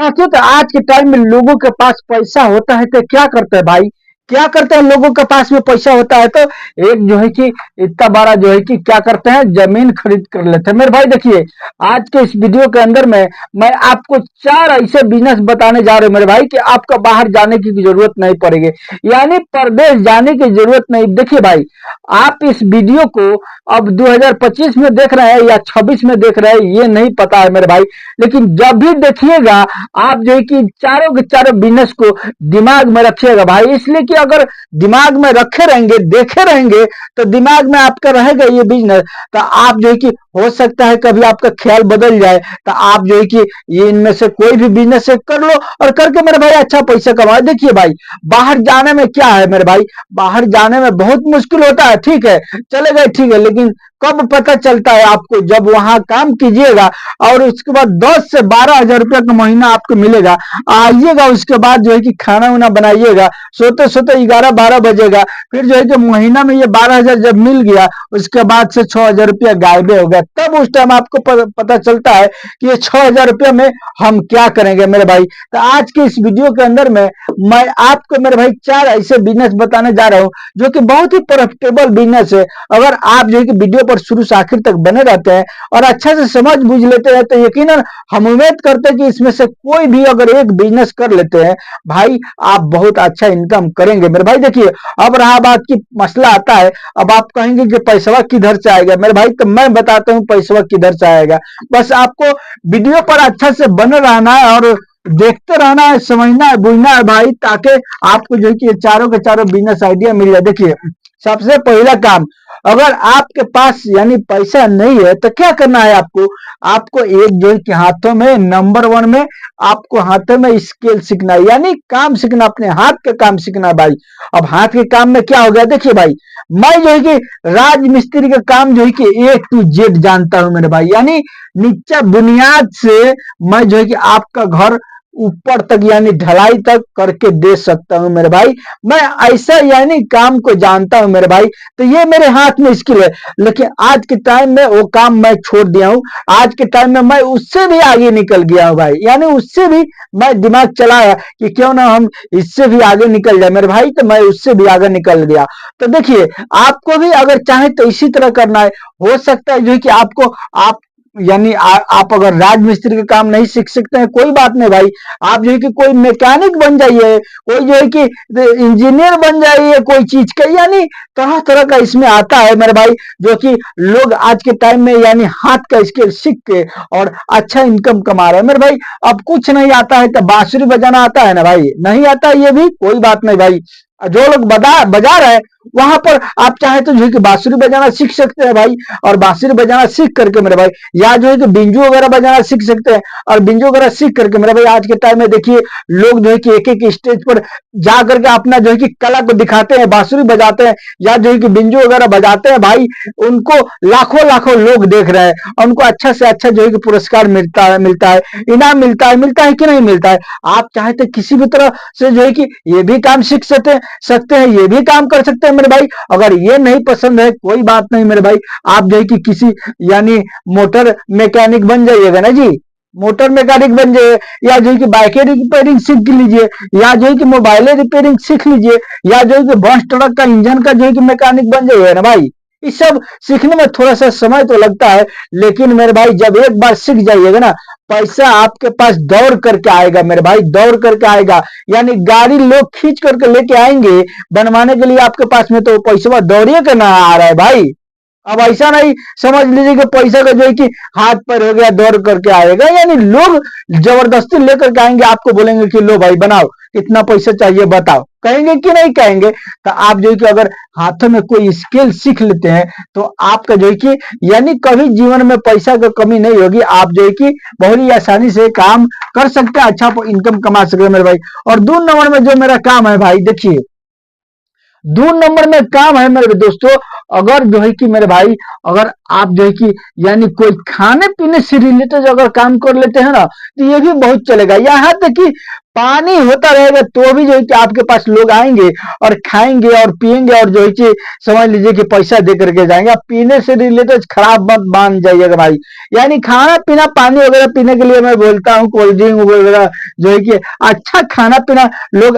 साथियों, तो आज के टाइम में लोगों के पास पैसा होता है तो क्या करते हैं भाई, क्या करते हैं? लोगों के पास में पैसा होता है तो एक जो है कि इतना बड़ा जो है कि क्या करते हैं, जमीन खरीद कर लेते हैं। मेरे भाई देखिए, आज के इस वीडियो के अंदर में मैं आपको चार ऐसे बिजनेस बताने जा रहा हूं मेरे भाई कि आपका बाहर जाने की जरूरत नहीं पड़ेगी, यानी परदेश जाने की जरूरत नहीं। देखिए भाई, आप इस वीडियो को अब 2025 में देख रहे हैं या 26 में देख रहे हैं ये नहीं पता है मेरे भाई, लेकिन जब भी देखिएगा आप जो है कि चारों के चारों बिजनेस को दिमाग में रखिएगा भाई। इसलिए कि अगर दिमाग में रखे रहेंगे, देखे रहेंगे, तो दिमाग में आपका रहेगा ये बिजनेस, तो आप जो है कि हो सकता है कभी आपका ख्याल बदल जाए, तो आप जो है कि ये इनमें से कोई भी बिजनेस कर लो और करके मेरे भाई अच्छा पैसा कमाओ। देखिए भाई, बाहर जाने में क्या है मेरे भाई, बाहर जाने में बहुत मुश्किल होता है, ठीक है, चले गए ठीक है, लेकिन कब पता चलता है आपको, जब वहां काम कीजिएगा और उसके बाद 10 से 12 हजार रुपया का महीना आपको मिलेगा। आइएगा उसके बाद जो है कि खाना वाना बनाइएगा, सोते सोते 11-12 बजेगा, फिर जो है कि महीना में ये 12 हजार जब मिल गया, उसके बाद से 6 हजार रुपया गायबे हो गया। तब उस टाइम आपको पता चलता है कि ये 6 हजार रुपया में हम क्या करेंगे मेरे भाई। तो आज के इस वीडियो के अंदर में मैं आपको मेरे भाई चार ऐसे बिजनेस बताने जा रहा हूं जो कि बहुत ही प्रॉफिटेबल बिजनेस है। अगर आप जो है कि वीडियो पर शुरू से आखिर तक बने रहते हैं और अच्छा से समझ बूझ लेते हैं, तो यकीनन हम उम्मीद करते हैं कि इसमें से कोई भी अगर एक बिजनेस कर लेते हैं भाई, आप बहुत अच्छा इनकम करेंगे मेरे भाई। देखिए, अब रहा बात की मसला आता है, अब आप कहेंगे कि पैसा किधर से आएगा मेरे भाई, तो मैं बताता हूं पैसा किधर से आएगा। बस आपको वीडियो पर अच्छा से बने रहना है और देखते रहना है, समझना है, बुझना है भाई, ताकि आपको जो है कि चारों के चारों बिजनेस आइडिया मिल जाए। देखिए, सबसे पहला काम, अगर आपके पास यानी पैसा नहीं है तो क्या करना है आपको, आपको एक जो है कि हाथों में नंबर 1 में आपको हाथों में स्किल सीखना है, यानी काम सीखना, अपने हाथ का काम सीखना है भाई। अब हाथ के काम में क्या हो गया, देखिए भाई, मैं जो है कि राज मिस्त्री का काम जो है कि A to Z जानता हूं मेरे भाई, यानी नीचे बुनियाद से मैं जो है कि आपका घर ऊपर तक यानी ढलाई तक करके दे सकता हूं मेरे भाई। मैं ऐसा यानी काम को जानता हूं मेरे भाई, तो ये मेरे हाथ में स्किल है। लेकिन आज के टाइम में वो काम मैं छोड़ दिया हूं, आज के टाइम में मैं उससे भी आगे निकल गया हूं भाई, यानी उससे भी मैं दिमाग चलाया कि क्यों ना हम इससे भी आगे निकल जाए मेरे भाई, तो मैं उससे भी आगे निकल गया। तो देखिए, आपको भी अगर चाहे तो इसी तरह करना है। हो सकता है जो है कि आपको आप यानी आप अगर राजमिस्त्री का काम नहीं सीख सकते हैं, कोई बात नहीं भाई, आप जो है कि कोई मैकेनिक बन जाइए, कोई जो है कि इंजीनियर बन जाइए कोई चीज का, यानी तरह तरह का इसमें आता है मेरे भाई, जो कि लोग आज के टाइम में यानी हाथ का स्किल सीख के और अच्छा इनकम कमा रहे हैं मेरे भाई। अब कुछ नहीं आता है तो बांसुरी बजाना आता है ना भाई, नहीं आता है ये भी कोई बात नहीं भाई, जो लोग बजा रहे हैं वहां पर आप चाहे तो जो है कि बांसुरी बजाना सीख सकते हैं भाई, और बांसुरी बजाना सीख करके मेरे भाई, या जो है कि बिंजू वगैरह बजाना सीख सकते हैं, और बिंजू वगैरह सीख करके मेरे भाई आज के टाइम में देखिए लोग जो है कि एक एक स्टेज पर जा करके अपना जो है कि कला को दिखाते हैं, बांसुरी बजाते हैं या जो है कि बिंजू वगैरह बजाते हैं भाई, उनको लाखों लाखों लोग देख रहे हैं, उनको अच्छा से अच्छा जो है कि पुरस्कार मिलता है, इनाम मिलता है कि नहीं मिलता है। आप चाहे तो किसी भी तरह से जो है कि ये भी काम सीख सकते हैं, ये भी काम कर सकते हैं मेरे भाई। अगर ये नहीं पसंद है कोई बात नहीं मेरे भाई, आप जो है कि किसी यानी मोटर मैकेनिक बन जाइएगा ना जी, मोटर मैकेनिक बन जाइए, या जो है कि बाइकें रिपेयरिंग सीख लीजिए, या जो है कि मोबाइल रिपेयरिंग सीख लीजिए, या जो है कि बस ट्रक का इंजन का जो है कि मैकेनिक बन जाइए ना भाई। इस सब सीखने में थोड़ा सा समय तो लगता है, लेकिन मेरे भाई जब एक बार सीख जाइएगा ना, पैसा आपके पास दौड़ करके आएगा मेरे भाई, दौड़ करके आएगा, यानी गाड़ी लोग खींच करके लेके आएंगे बनवाने के लिए आपके पास में, तो पैसा दौड़िए के ना आ रहा है भाई। अब ऐसा नहीं समझ लीजिए कि पैसा का जो है कि हाथ पर हो गया दौड़ करके आएगा, यानी लोग जबरदस्ती लेकर के आएंगे, आपको बोलेंगे कि लो भाई बनाओ, कितना पैसा चाहिए बताओ, कहेंगे कि नहीं कहेंगे। तो आप जो है कि अगर हाथों में कोई स्किल सीख लेते हैं तो आपका जो है कि यानी कभी जीवन में पैसा की कमी नहीं होगी, आप जो है कि बहुत ही आसानी से काम कर सकते हैं, अच्छा इनकम कमा सकते हैं मेरे भाई। और 2 नंबर में जो मेरा काम है भाई, देखिए 2 नंबर में काम है मेरे दोस्तों, अगर जो है कि मेरे भाई, अगर आप जो है कि यानी कोई खाने पीने से रिलेटेड अगर काम कर लेते हैं ना, तो ये भी बहुत चलेगा। यहाँ तक कि पानी होता रहेगा तो भी जो है कि आपके पास लोग आएंगे और खाएंगे और पिएंगे और जो है कि समझ लीजिए कि पैसा दे करके जाएंगे। आप पीने से रिलेटेड खराब मत मान जाइएगा भाई। यानी खाना पीना पानी वगैरह पीने के लिए मैं बोलता हूँ, कोल्ड ड्रिंक वगैरह जो है कि अच्छा खाना पीना लोग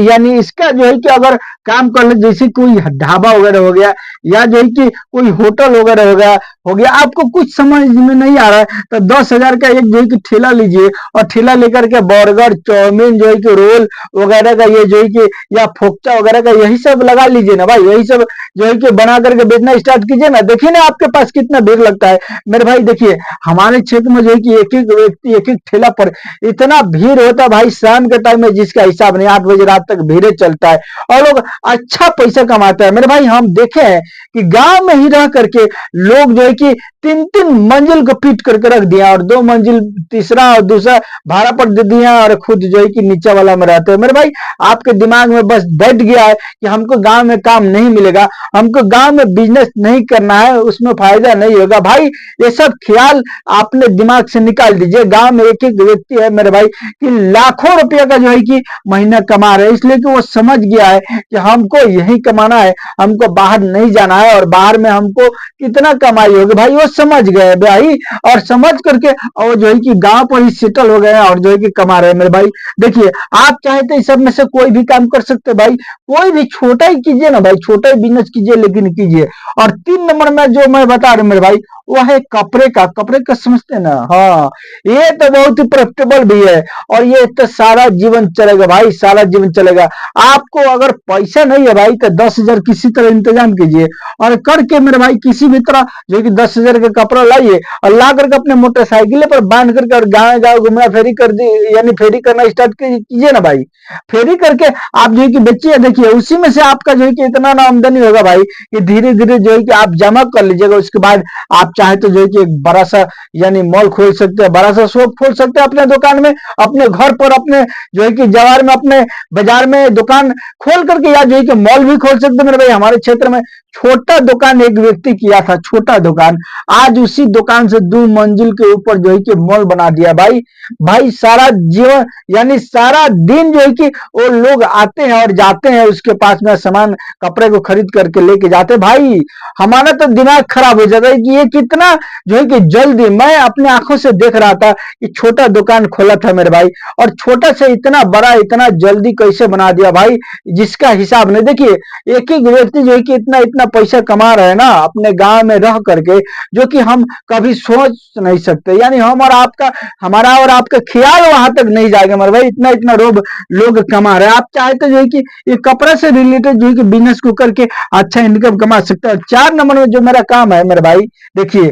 यानी इसका जो है कि अगर काम कर ले, जैसे कोई ढाबा वगैरह हो गया या जो है कि कोई होटल वगैरह हो गया आपको कुछ समझ में नहीं आ रहा है तो 10,000 का एक जो है कि ठेला लीजिए और ठेला लेकर के बर्गर चाउमीन जो है कि रोल वगैरह का ये जो है कि या फोक्चा वगैरह का यही सब लगा लीजिए ना भाई। यही सब जो है कि बना करके बेचना स्टार्ट कीजिए ना, देखिए ना आपके पास कितना भीड़ लगता है। मेरे भाई देखिए हमारे क्षेत्र में जो है कि एक एक व्यक्ति एक एक ठेला पर इतना भीड़ होता है भाई, शाम के टाइम में जिसका हिसाब नहीं, 8 बजे रात तक भीड़े चलता है और लोग अच्छा पैसा कमाता है। मेरे भाई हम देखे हैं कि गांव में ही रह करके लोग जो है कि 3-3 मंजिल को पीट करके रख दिया और 2 मंजिल तीसरा और दूसरा भाड़ा पर दे दिया और खुद जो है कि नीचे वाला में रहते हैं। मेरे भाई आपके दिमाग में बस बैठ गया है कि हमको गांव में काम नहीं मिलेगा, हमको गांव में बिजनेस नहीं करना है, उसमें फायदा नहीं होगा। भाई ये सब ख्याल आपने दिमाग से निकाल दीजिए। गांव में एक एक व्यक्ति है मेरे भाई कि लाखों रुपया का जो है कि महीना कमा रहे हैं, इसलिए कि वो समझ गया है कि हमको यही कमाना है, हमको बाहर नहीं जाना है और बाहर में हमको कितना कमाई होगी। भाई वो समझ गए भाई और समझ करके और जो है कि गांव पर ही सेटल हो गए और जो है कि कमा रहे हैं। मेरे भाई देखिए आप चाहे तो इस सब में से कोई भी काम कर सकते हैं भाई, कोई भी छोटा ही कीजिए ना भाई, छोटा ही बिजनेस कीजिए लेकिन कीजिए। और 3 नंबर में जो मैं बता रहा हूं मेरे भाई वो है कपड़े का समझते हैं ना। हाँ ये तो बहुत ही प्रॉफिटेबल भी है और ये तो सारा जीवन चलेगा भाई, सारा जीवन चलेगा। आपको अगर पैसा नहीं है भाई तो 10,000 किसी तरह इंतजाम कीजिए और करके मेरे भाई किसी भी तरह जो कि 10,000 का कपड़ा लाइए और ला करके अपने मोटरसाइकिल पर बांध करके और गाँव गाँव घुमा फेरी कर दी, यानी फेरी करना स्टार्ट कीजिए ना भाई। फेरी करके आप जो है कि बेचिए, देखिए उसी में से आपका जो है कि इतना ना आमदनी होगा भाई कि धीरे धीरे जो है कि आप जमा कर लीजिएगा। उसके बाद आप चाहे तो जो है कि एक बड़ा सा यानी मॉल खोल सकते हैं, बड़ा सा शॉप खोल सकते हैं अपने दुकान में, अपने घर पर, अपने जो है कि जवार में, अपने बाजार में दुकान खोल करके या जो है कि मॉल भी खोल सकते हैं। मेरे भाई हमारे क्षेत्र में छोटा दुकान एक व्यक्ति किया था, छोटा दुकान, आज उसी दुकान से 2 मंजिल के ऊपर जो है कि मॉल बना दिया भाई। भाई सारा जीवन यानी सारा दिन जो है कि वो लोग आते हैं और जाते हैं उसके पास में सामान कपड़े को खरीद करके लेके जाते हैं। भाई हमारा तो दिमाग खराब हो जाता है कि ये कितना जो है कि जल्दी, मैं अपने आंखों से देख रहा था कि छोटा दुकान खोला था मेरे भाई और छोटा से इतना बड़ा इतना जल्दी कैसे बना दिया भाई, जिसका हिसाब नहीं। देखिए एक एक व्यक्ति जो है कि इतना इतना पैसा कमा रहे हैं ना अपने गांव में रह करके, जो कि हम कभी सोच नहीं सकते। यानी हम और आपका, हमारा और आपका ख्याल वहां तक नहीं जाएगा मेरे भाई, इतना इतना लोग कमा रहे हैं। आप चाहे तो जो है कि ये कपड़ा से रिलेटेड जो है कि बिजनेस को करके अच्छा इनकम कमा सकते हैं। 4 नंबर में जो मेरा काम है मेरे भाई देखिए,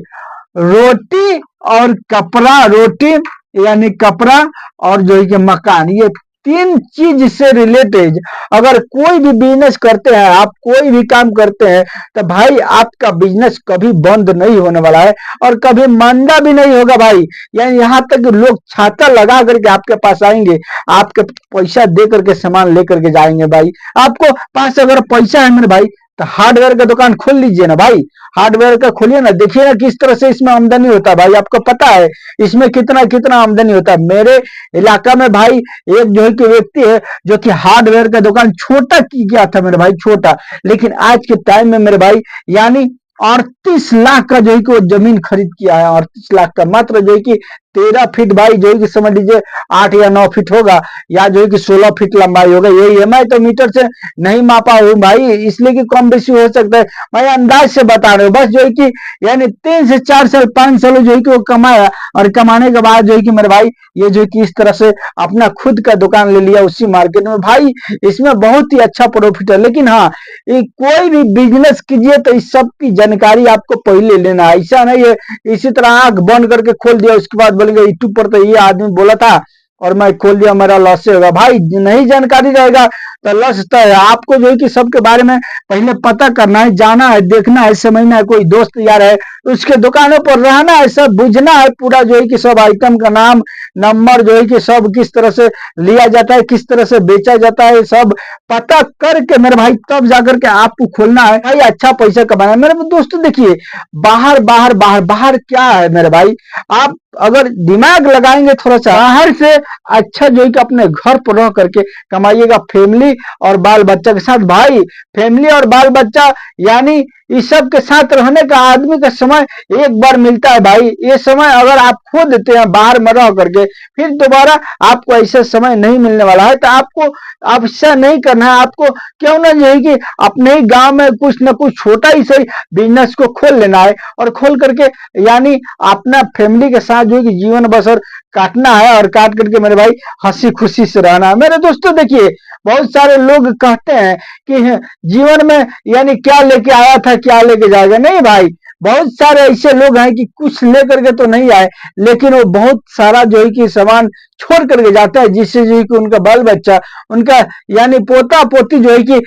रोटी और कपड़ा, रोटी यानी कपड़ा और जो है कि मकान, ये 3 चीज से रिलेटेड अगर कोई भी बिजनेस करते हैं, आप कोई भी काम करते हैं तो भाई आपका बिजनेस कभी बंद नहीं होने वाला है और कभी मंदा भी नहीं होगा भाई। यानी यहाँ तक लोग छाता लगा करके आपके पास आएंगे, आपके पैसा दे करके सामान लेकर के जाएंगे भाई। आपको पास अगर पैसा है मेरे भाई तो हार्डवेयर का दुकान खोल लीजिए ना भाई, हार्डवेयर का खोलिए ना, देखिए ना किस तरह से इसमें आमदनी होता है भाई। आपको पता है इसमें कितना कितना आमदनी होता है। मेरे इलाका में भाई एक जो है कि व्यक्ति है जो कि हार्डवेयर का दुकान छोटा किया था मेरे भाई, छोटा, लेकिन आज के टाइम में मेरे भाई यानी 38 लाख का जो है कि वो जमीन खरीद किया है, 38 लाख का, मात्र जो है कि 13 फीट भाई जो है कि समझ लीजिए 8 या 9 फीट होगा या जो है कि 16 फीट लंबाई होगा, यही है। मैं तो मीटर से नहीं मापा हूं भाई, इसलिए कि कम बेसी हो सकता है, मैं अंदाज से बता रहा हूँ बस। जो है कि यानी 3 से 4 साल 5 साल जो है कि वो कमाया और कमाने के बाद जो है कि मेरे भाई ये जो है कि इस तरह से अपना खुद का दुकान ले लिया उसी मार्केट में भाई। इसमें बहुत ही अच्छा प्रॉफिट है। लेकिन हाँ, कोई भी बिजनेस कीजिए तो इस सब की जानकारी आपको पहले लेना है, ऐसा नहीं है इसी तरह आंख बंद करके खोल दिया उसके बाद बोलेंगे यूट्यूब पर तो ये आदमी बोला था और मैं खोल दिया मेरा लॉस से होगा। भाई नहीं जानकारी रहेगा तो लॉस तो है। आपको जो है कि सबके बारे में पहले पता करना है, जाना है, देखना है, समझना है, कोई दोस्त यार है उसके दुकानों पर रहना है, सब बुझना है पूरा जो है कि सब आइटम का नाम, नंबर जो है कि सब किस तरह से लिया जाता है, किस तरह से बेचा जाता है, सब पता करके मेरे भाई तब जाकर के आपको खोलना है भाई, अच्छा पैसा कमाना है। मेरे दोस्तों देखिए, बाहर बाहर बाहर बाहर क्या है मेरे भाई, आप अगर दिमाग लगाएंगे थोड़ा सा, बाहर से अच्छा जो है कि अपने घर पर रह करके कमाइएगा फैमिली और बाल बच्चा के साथ। भाई फैमिली और बाल बच्चा यानी इस सब के साथ रहने का आदमी का समय एक बार मिलता है भाई। ये समय अगर आप खो देते हैं बाहर में रह करके, फिर दोबारा आपको ऐसा समय नहीं मिलने वाला है। तो आपको अब ऐसा नहीं करना है, आपको क्यों ना जो है कि अपने ही गांव में कुछ ना कुछ छोटा ही सही बिजनेस को खोल लेना है, और खोल करके यानी अपना फैमिली के साथ जो है कि जीवन बसर काटना है, और काट करके मेरे भाई हंसी खुशी से रहना है। मेरे दोस्तों देखिए, बहुत सारे लोग कहते हैं कि जीवन में यानी क्या लेके आया था क्या लेके जाएगा। नहीं भाई, बहुत सारे ऐसे लोग हैं कि कुछ लेकर के तो नहीं आए, लेकिन वो बहुत सारा जो है कि सामान छोड़ करके जाता है, जिससे जो है कि उनका बाल बच्चा, उनका यानी पोता पोती जो है कि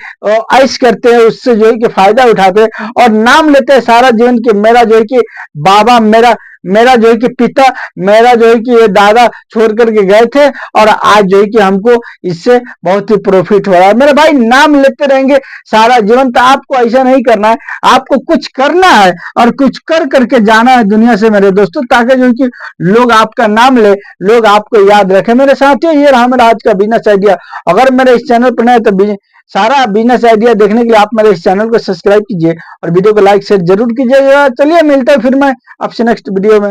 ऐश करते हैं, उससे जो है कि फायदा उठाते हैं और नाम लेते हैं सारा जीवन के, मेरा जो है कि बाबा, मेरा मेरा जो है कि पिता, मेरा जो है कि ये दादा छोड़ करके गए थे, और आज जो है कि हमको इससे बहुत ही प्रॉफिट हो रहा है। मेरे भाई नाम लेते रहेंगे सारा जीवन, तो आपको ऐसा नहीं करना है, आपको कुछ करना है और कुछ कर करके जाना है दुनिया से मेरे दोस्तों, ताकि जो है कि लोग आपका नाम ले, लोग आपको याद रखें। मेरे साथियों, ये रहा मेरा आज का बिजनेस आइडिया। अगर मेरे इस चैनल पर नए तो सारा बिजनेस आइडिया देखने के लिए आप मेरे इस चैनल को सब्सक्राइब कीजिए और वीडियो को लाइक शेयर जरूर कीजिएगा। चलिए मिलते हैं फिर मैं आपसे नेक्स्ट वीडियो में।